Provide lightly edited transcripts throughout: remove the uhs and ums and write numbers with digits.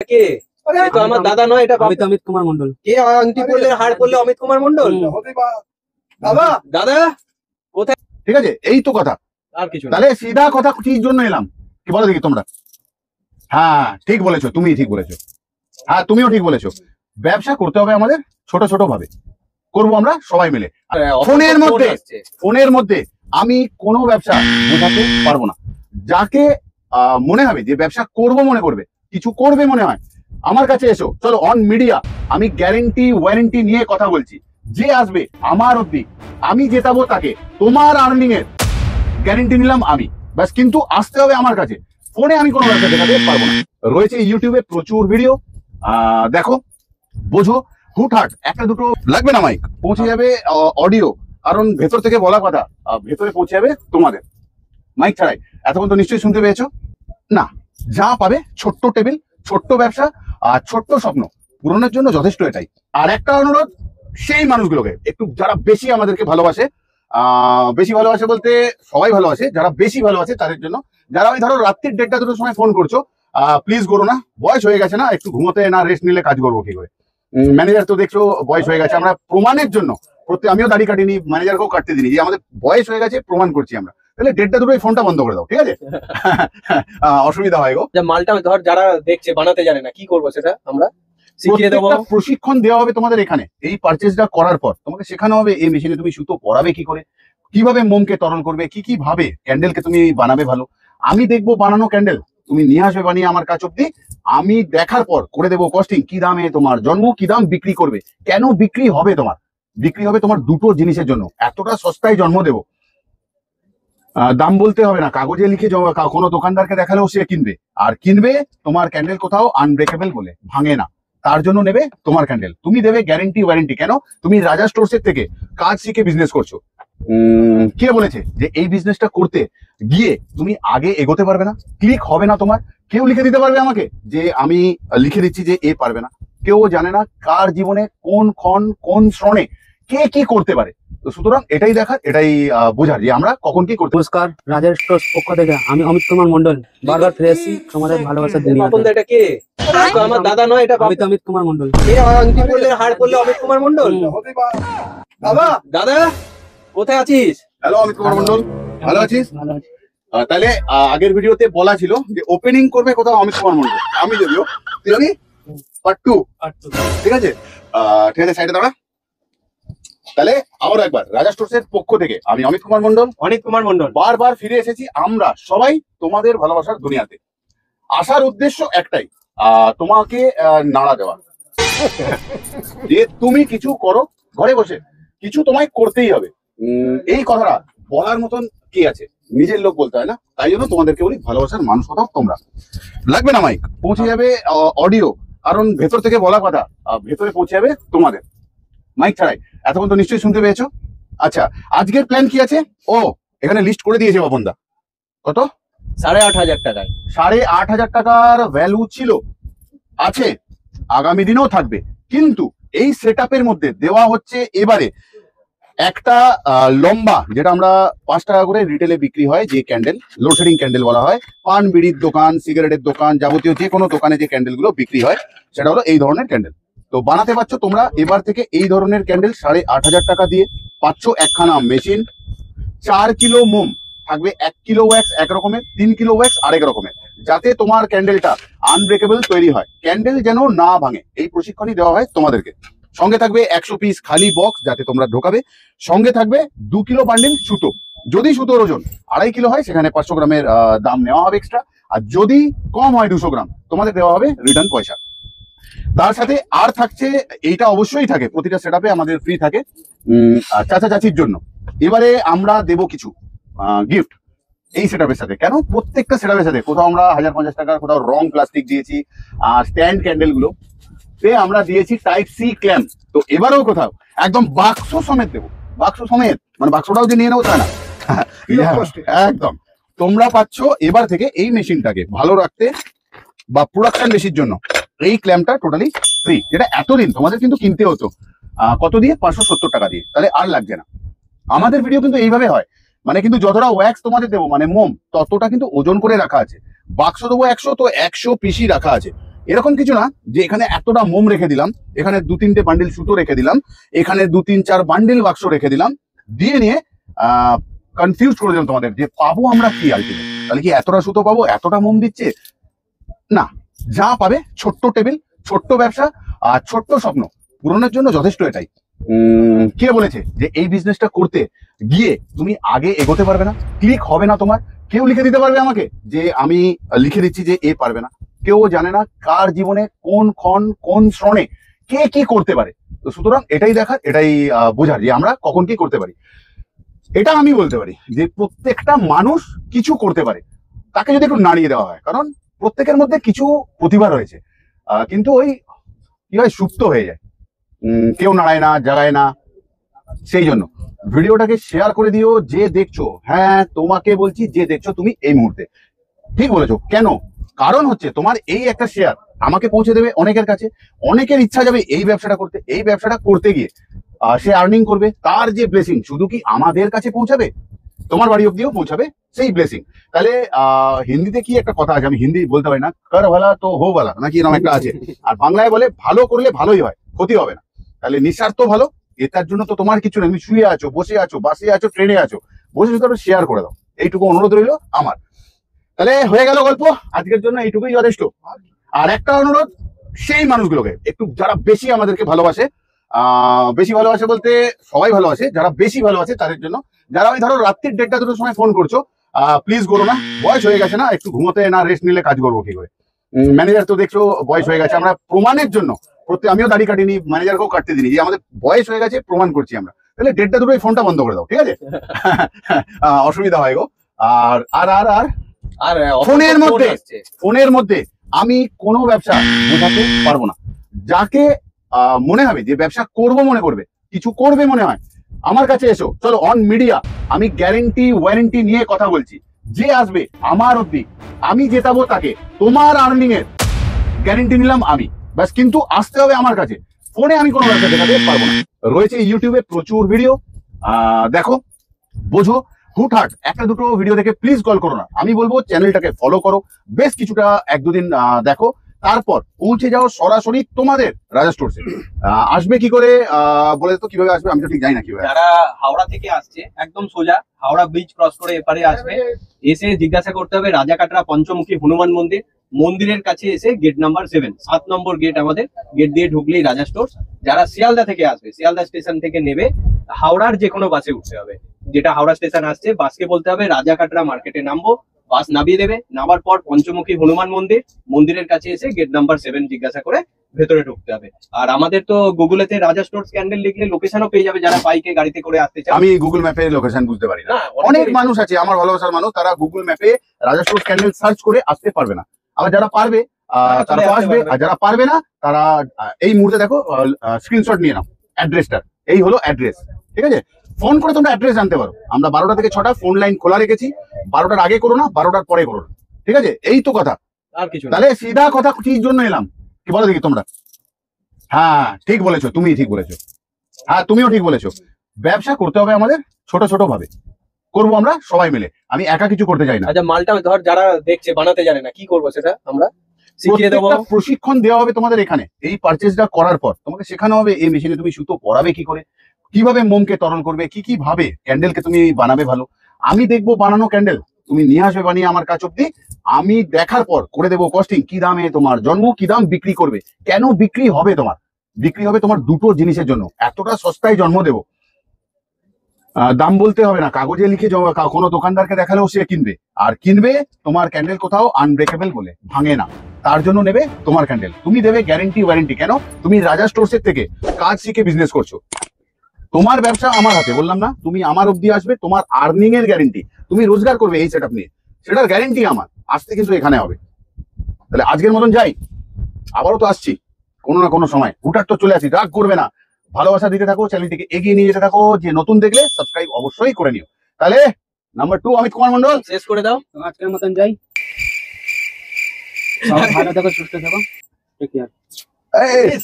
কে? এ তো আমার দাদা নয়, এটা অমিত কুমার মন্ডল। কে আংটি পরলে হার পরলে অমিত কুমার মন্ডল? দাদা দাদা কোথায়? ঠিক আছে, এই তো কথা। আর কিছু না। তাহলে সিধা কথা কি জন্য এলাম কি বলো দেখি তোমরা? হ্যাঁ ঠিক বলেছো, তুমি ঠিক বলেছো। হ্যাঁ তুমিও ঠিক বলেছো। ব্যবসা করতে হবে আমাদের ছোট ছোট ভাবে, করবো আমরা সবাই মিলে। ফোনের মধ্যে আমি কোনো ব্যবসা বোঝাতে পারবো না। যাকে মনে হবে যে ব্যবসা করব মনে করবে, কিছু করবে মনে হয়, আমার কাছে এসো, চলো অন মিডিয়া। আমি গ্যারেন্টি ওয়ারেন্টি নিয়ে কথা বলছি। যে আসবে আমার অব্দি আমি জেতাবো তাকে। তোমার আর্নিং এর গ্যারেন্টি নিলাম আমি, ব্যাস। কিন্তু আসতে হবে আমার কাছে। ফোনে আমি কোনো ব্যবসা দেখাতে পারবো না। রয়েছে ইউটিউবে প্রচুর ভিডিও, দেখো, বোঝো। হুটহাট একটা দুটো লাগবে না, মাইক পৌঁছে যাবে অডিও, কারণ ভেতর থেকে বলা কথা ভেতরে পৌঁছে যাবে তোমাদের, মাইক ছাড়াই। এতক্ষণ তো নিশ্চয়ই শুনতে পেয়েছো না? যা পাবে ছোট্ট টেবিল, ছোট্ট ব্যবসা আর ছোট্ট স্বপ্ন পূরণের জন্য যথেষ্ট এটাই। আর একটা অনুরোধ, সেই মানুষগুলোকে একটু যারা বেশি আমাদেরকে ভালোবাসে, বেশি ভালোবাসে বলতে সবাই ভালোবাসে, যারা বেশি ভালোবাসে তাদের জন্য, যারা ওই ধরো রাত্রির 1:30-2টার সময় ফোন করছো, প্লিজ করো না। বয়স হয়ে গেছে না, একটু ঘুমোতে না রেস্ট নিলে কাজ করবো কি করে? ম্যানেজার তো দেখছো বয়স হয়ে গেছে, আমরা প্রমাণের জন্য আমিও দাড়ি কাটিনি, ম্যানেজারকেও কাটতে দিনি, যে আমাদের বয়স হয়ে গেছে প্রমাণ করছি আমরা। তাহলে 1:30-2টায় ফোনটা বন্ধ করে দাও, ঠিক আছে? অসুবিধা হয় গো। মালটা ধর যারা দেখছে বানাতে জানে না, কি করবো সেটা আমরা শিখিয়ে দেবো। প্রশিক্ষণ দেওয়া হবে তোমাদের এখানে। এই পারচেজটা করার পর তোমাকে শেখানো হবে এই মেশিনে তুমি সুতো পরাবে কি করে, কিভাবে মোমকে তরল করবে, কি ভাবে ক্যান্ডেলকে তুমি বানাবে ভালো। আমি দেখবো বানানো ক্যান্ডেল, তুমি নিয়ে আসবে বানিয়ে আমার কাছ অব্দি। আমি দেখার পর করে দেবো কস্টিং, কি দামে তোমার জন্ম, কি দাম বিক্রি করবে, কেন বিক্রি হবে তোমার। বিক্রি হবে তোমার দুটো জিনিসের জন্য, এতটা সস্তায় জন্ম দেবো। দাম বলতে হবে না, কাগজে লিখে কোনো দোকানদারকে দেখালেও সে কিনবে। আর কিনবে তোমার ক্যান্ডেল কোথাও আনব্রেকেবল বলে, ভাঙে না, তার জন্য নেবে তোমার ক্যান্ডেল। তুমি দেবে গ্যারেন্টি ওয়ারেন্টি। কেন? তুমি রাজা স্টোরসের থেকে কাজ শিখে বিজনেস করছো। কে বলেছে যে এই বিজনেসটা করতে গিয়ে তুমি আগে এগোতে পারবে না, ক্লিক হবে না তোমার? কেউ লিখে দিতে পারবে আমাকে যে আমি লিখে দিচ্ছি যে এ পারবে না? কেউ জানে না কার জীবনে কোন ক্ষণ কোন শ্রণে কে কি করতে পারে। তো সুতরাং এটাই দেখার, এটাই বোঝার যে আমরা কখন কি করতে। নমস্কার, রাজেশ স্টোর্স পক্ষ থেকে আমি অমিত কুমার মন্ডল বারবার ফিরে এসেছি তোমাদের ভালোবাসার দুনিয়াতে। এটা কে? এ তো আমার দাদা নয়, এটা অমিত কুমার মন্ডল। কে আংটি পরলে হার পরলে অমিত কুমার মন্ডল? দাদা দাদা কোথায় আছিস? হ্যালো অমিত কুমার মন্ডল, ভালো আছিস? ভালো আছি। তাহলে আগের ভিডিওতে বলা ছিল যে ওপেনিং করবে কোথাও অমিত কুমার মন্ডল, আমি যদিও তুই জানি পার্ট 2, ঠিক আছে? ঠিক আছে, সাইডে দাঁড়া। তাহলে আবার একবার রাজা স্টোরসের পক্ষ থেকে আমি অমিত কুমার মন্ডল বারবার ফিরে এসেছি। আমরা সবাই তোমাদের ভালোবাসার দুনিয়াতে। আসার উদ্দেশ্য একটাই, তোমাকে নাড়া দেওয়া, যে তুমি কিছু করো ঘরে বসে, কিছু তোমায় করতেই হবে। এই কথাটা বলার মতন কি আছে? নিজের লোক বলতে হয় না? তাই জন্য তোমাদেরকে বলি, ভালোবাসার মানুষ কোথাও তোমরা। লাগবে না মাইক, পৌঁছে যাবে অডিও, কারণ ভেতর থেকে বলা কথা ভেতরে পৌঁছে যাবে তোমাদের, মাইক ছাড়াই। এতক্ষণ তো নিশ্চয়ই শুনতে পেয়েছো। আচ্ছা, আজকের প্ল্যান কি আছে? ও এখানে লিস্ট করে দিয়েছে বাবনদা। কত? 8,500 টাকায়। 8,500 টাকার ভ্যালু ছিল, আছে, আগামী দিনেও থাকবে। কিন্তু এই সেটআপের মধ্যে দেওয়া হচ্ছে এবারে একটা লম্বা, যেটা আমরা 5 টাকা করে রিটেলে বিক্রি হয়, যে ক্যান্ডেল, লোডশেডিং ক্যান্ডেল বলা হয়। পান বিড়ির দোকান, সিগারেটের দোকান, যাবতীয় যে কোনো দোকানে যে ক্যান্ডেল গুলো বিক্রি হয়, সেটা হলো এই ধরনের ক্যান্ডেল। তো বানাতে পারছো তোমরা এবার থেকে এই ধরনের ক্যান্ডেল 8,500 টাকা দিয়ে। পাচ্ছ একখানা মেশিন, 4 কিলো মোম থাকবে, 1 কিলো ওয়্যাক্স এক রকমের, 3 কিলো ওয়্যাক্স আরেক রকমের, যাতে তোমার ক্যান্ডেলটা আনব্রেকেবল তৈরি হয়, ক্যান্ডেল যেন না ভাঙে। এই প্রশিক্ষণই দেওয়া হয় তোমাদেরকে। সঙ্গে থাকবে 100 পিস খালি বক্স, যাতে তোমরা ঢোকাবে। সঙ্গে থাকবে 2 কিলো বান্ডিল সুতো। যদি সুতোর ওজন 2.5 কিলো হয়, সেখানে 500 গ্রামের দাম নেওয়া হবে এক্সট্রা। আর যদি কম হয় 200 গ্রাম, তোমাদের দেওয়া হবে রিটার্ন পয়সা। তার সাথে আর থাকছে, এইটা অবশ্যই থাকে, প্রতিটা সেটআপে আমাদের ফ্রি থাকে চাচা চাচির জন্য। এবারে আমরা দেব কিছু গিফট এই সেটআপের সাথে। কেন? প্রত্যেকটা সেটআপের সাথে কোথাও আমরা 1,050 টাকার, কোথাও রং প্লাস্টিক দিয়েছি, স্ট্যান্ড ক্যান্ডেল গুলো আমরা দিয়েছি টাইপ সি ক্ল্যাম্প। তো এবারেও কোথাও একদম বাক্স সমেত দেবো, বাক্স সমেত, মানে বাক্সটাও যে নিয়ে নেবো তা না, একদম। তোমরা পাচ্ছ এবার থেকে এই মেশিনটাকে ভালো রাখতে বা প্রোডাকশন বেশির জন্য এই ক্ল্যাম্পটা টোটালি ফ্রি, যেটা এতদিন তোমাদের কিন্তু কিনতে হতো কত দিয়ে? 570 টাকা দিয়ে। তাহলে আর লাগছে না। আমাদের ভিডিও কিন্তু এইভাবে হয়, মানে কিন্তু যতটা ওয়্যাক্স তোমাদের দেবো, মানে মোম, ততটা কিন্তু ওজন করে রাখা আছে। বাক্স দেবো 100, তো 100 পিসই রাখা আছে। এরকম কিছু না যে এখানে এতটা মোম রেখে দিলাম, এখানে 2-3টে বান্ডিল সুতো রেখে দিলাম, এখানে 2-3-4 বান্ডিল বাক্স রেখে দিলাম, দিয়ে নিয়ে কনফিউজ করে দিলাম তোমাদের যে পাবো আমরা কি আলটিমেট। তাহলে কি এতটা সুতো পাবো, এতটা মোম দিচ্ছে? না, যা পাবে ছোট্ট টেবিল, ছোট্ট ব্যবসা আর ছোট্ট স্বপ্ন পূরণের জন্য যথেষ্ট এটাই। কে বলেছে যে এই বিজনেসটা করতে গিয়ে তুমি আগে এগোতে পারবে না, ক্লিক হবে না তোমার? কেউ লিখে দিতে পারবে আমাকে যে আমি লিখে দিচ্ছি যে এ পারবে না? কেউ জানে না কার জীবনে কোন ক্ষণ কোন শ্রণে কে কি করতে পারে। তো সুতরাং এটাই দেখার, এটাই বোঝার যে আমরা কখন কি করতে পারি। এটা আমি বলতে পারি যে প্রত্যেকটা মানুষ কিছু করতে পারে, তাকে যদি একটু নাড়িয়ে দেওয়া হয়। কারণ প্রত্যেকের মধ্যে কিছু প্রতিভা রয়েছে, কিন্তু ওই কি হয়, সুপ্ত হয়ে যায়, কেউ নাড়ায় না, জাগায় না। সেই জন্য ভিডিওটাকে শেয়ার করে দিও যে দেখছো। হ্যাঁ, তোমাকে বলছি যে দেখছো তুমি এই মুহূর্তে, ঠিক বলেছো। কেন? কারণ হচ্ছে তোমার এই একটা শেয়ার আমাকে পৌঁছে দেবে অনেকের কাছে, অনেকের ইচ্ছা যাবে এই ব্যবসাটা করতে, এই ব্যবসাটা করতে গিয়ে সে আর্নিং করবে, তার যে ব্লেসিং শুধু কি আমাদের কাছে পৌঁছাবে, তোমার বাড়ি অব্দিও পৌঁছাবে সেই ব্লেসিং। তাহলে হিন্দিতে কি একটা কথা আছে, আমি হিন্দি বলতে পারি না, কর ভালা তো হো ভালা নাকি এরকম একটা আছে, আর বাংলায় বলে ভালো করলে ভালোই হয়, ক্ষতি হবে না। তাহলে নিঃস্বার্থ ভালো, এটার জন্য তো তোমার কিছু নেই, তুমি শুয়ে আছো, বসে আছো, বাসে আছো, ট্রেনে আছো, বসে শুধু শেয়ার করে দাও, এইটুকু অনুরোধ রইল আমার। তাহলে হয়ে গেল গল্প, আজকের জন্য এইটুকুই যথেষ্ট। আর একটা অনুরোধ, সেই মানুষগুলোকে একটু যারা বেশি আমাদেরকে ভালোবাসে, বেশি ভালোবাসে বলতে সবাই ভালোবাসে, যারা বেশি ভালোবাসে তাদের জন্য, যারা ওই ধরো রাত্রির 1:30-2টার সময় ফোন করছো, প্লিজ করো না, বয়স হয়ে গেছে না, একটু ঘুমোতে না রেস্ট নিলে কাজ করবো কি করে? ম্যানেজার তো দেখছো বয়স হয়ে গেছে, আমরা প্রমাণের জন্য আমিও দাড়ি কাটিনি, ম্যানেজারকেও কাটতে দিনি, যে আমাদের বয়স হয়ে গেছে প্রমাণ করছি আমরা। তাহলে 1:30-2টায় ফোনটা বন্ধ করে দাও, ঠিক আছে? অসুবিধা হয় গো। আর আর আর আর আর ফোনের মধ্যে আমি কোনো ব্যবসা বোঝাতে পারবো না। যাকে মনে হবে যে ব্যবসা করব মনে করবে, কিছু করবে মনে হয়, আমার কাছে এসো, চলো অন মিডিয়া, আমি গ্যারেন্টি ওয়ারেন্টি নিয়ে কথা বলছি। যে আসবে আমার অব্দি, আমি জেতাবো তাকে, তোমার আর্নিং এর গ্যারেন্টি নিলাম আমি, ব্যাস। কিন্তু আসতে হবে আমার কাছে, ফোনে আমি কোনো ব্যবসা দেখাতে পারবো না। রয়েছে ইউটিউবে প্রচুর ভিডিও, দেখো, বোঝো। হুটহাট একটা দুটো ভিডিও দেখে প্লিজ কল করো না, আমি বলবো চ্যানেলটাকে ফলো করো, বেশ কিছুটা 1-2 দিন দেখো, তারপর পৌঁছে যাও সরাসরি তোমাদের রাজা স্টোরসে। আসবে কি করে বলে তো, কিভাবে আসবে আমি তো ঠিক জানি না কিভাবে। যারা হাওড়া থেকে আসছে একদম সোজা হাওড়া ব্রিজ ক্রস করে এপারে আসবে, এসে জিজ্ঞাসা করতে হবে রাজাকাটরা পঞ্চমুখী হনুমান মন্দির, মন্দিরের কাছে এসে গেট নাম্বার 7, 7 নম্বর গেট আমাদের, গেট দিয়ে ঢুকলেই রাজা স্টোর। যারা শিয়ালদা থেকে আসবে, শিয়ালদা স্টেশন থেকে নেবে, হাওড়ার যে কোনো বাসে উঠতে হবে, যেটা হাওড়া স্টেশন আসছে বাসকে বলতে হবে রাজাকাটরা মার্কেটে নামবো, বাস নামিয়ে দেবে, নামার পর পঞ্চমুখী হনুমান মন্দির, মন্দিরের কাছে এসে গেট নাম্বার 7 জিজ্ঞাসা করে ভেতরে ঢুকতে হবে। আর আমাদের তো গুগলেতে রাজা স্টোর ক্যান্ডেল লিখলে লোকেশনও পেয়ে যাবে, যারা বাইকে গাড়িতে করে আসতে চায়। আমি গুগল ম্যাপে লোকেশন বুঝতে পারি না, না, অনেক মানুষ আছে আমার ভালোবাসার মানুষ, তারা গুগল ম্যাপে রাজা স্টোর ক্যান্ডেল সার্চ করে আসতে পারবে না। আবার যারা পারবে তারা তো আসবে, আর যারা পারবে না তারা এই মুহূর্তে দেখো স্ক্রিনশট নিয়ে নাও অ্যাড্রেসটার, এই হলো অ্যাড্রেস, ঠিক আছে? ফোন করে তোমরা অ্যাড্রেস জানতে পারো। আমরা 12টা থেকে 6টা ফোন লাইন খোলা রেখেছি, 12টার আগে করো না, 12টার পরে করো না, ঠিক আছে? এই তো কথা, আর কিছু না। তাহলে সিধা কথা কি জন্য এলাম, কি বলো দেখি তোমরা? হ্যাঁ ঠিক বলেছো, তুমি ঠিক বলেছো, হ্যাঁ তুমিও ঠিক বলেছো। ব্যবসা করতে হবে আমাদের ছোট ছোট ভাবে, করবো আমরা সবাই মিলে, আমি একা কিছু করতে চাই না। আচ্ছা, মালটা ধর যারা দেখছে বানাতে জানে না, কি করবো সেটা আমরা শিখিয়ে দেবো। প্রত্যেকটা প্রশিক্ষণ দেওয়া হবে তোমাদের এখানে, এই পারচেজটা করার পর তোমাকে শেখানো হবে এই মেশিনে তুমি সুতো পরাবে কি করে, কিভাবে মোমকে তরল করবে, কি কি ভাবে ক্যান্ডেলকে তুমি বানাবে ভালো। আমি দেখবো বানানো ক্যান্ডেল, তুমি নিয়ে আসবে বানিয়ে আমার কাছ অব্দি, আমি দেখার পর করে দেবো কস্টিং, কি দামে তোমার জন্ম, কি দাম বিক্রি করবে, কেন বিক্রি হবে তোমার, বিক্রি হবে তোমার দুটো জিনিসের জন্য, এতটা সস্তায় জন্ম দেবো। দাম বলতে হবে না, কাগজে লিখে কোনো দোকানদারকে দেখালেও সে কিনবে, আর কিনবে তোমার ক্যান্ডেল কোথাও আনব্রেকেবল বলে, ভাঙে না, তার জন্য নেবে তোমার ক্যান্ডেল। তুমি দেবে গ্যারেন্টি ওয়ারেন্টি, কেন? তুমি রাজা স্টোরসের থেকে কাজ শিখে বিজনেস করছো, তোমার ব্যবসা আমার হাতে, বললাম না? তুমি আমার অব্দি আসবে, তোমার আর্নিং এর গ্যারেন্টি, তুমি রোজগার করবে এই সেটআপ নিয়ে, সেটার গ্যারেন্টি আমার, আসতে কিন্তু এখানে হবে। তাহলে আজকের মতন যাই, আবারও তো আসছি কোনো না কোনো সময়, হুটার তো চলে আসি, রাগ করবে না, ভালোবাসা দিতে থাকো, চ্যানেলটিকে এগিয়ে নিয়ে যেতে থাকো। যে নতুন দেখলে সাবস্ক্রাইব অবশ্যই করে নিও। তাহলে নাম্বার 2 অমিত কুমার মন্ডল, শেষ করে দাও। আজকের মতন যাই, সব ভালো থাকো, সুস্থ থাকো, টেক কেয়ার।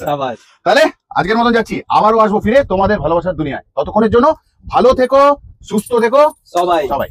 সাবাস। তাহলে আজকের মতন যাচ্ছি, আবারও আসবো ফিরে তোমাদের ভালোবাসার দুনিয়ায়। ততক্ষণের জন্য ভালো থেকো, সুস্থ থেকো সবাই। সবাই।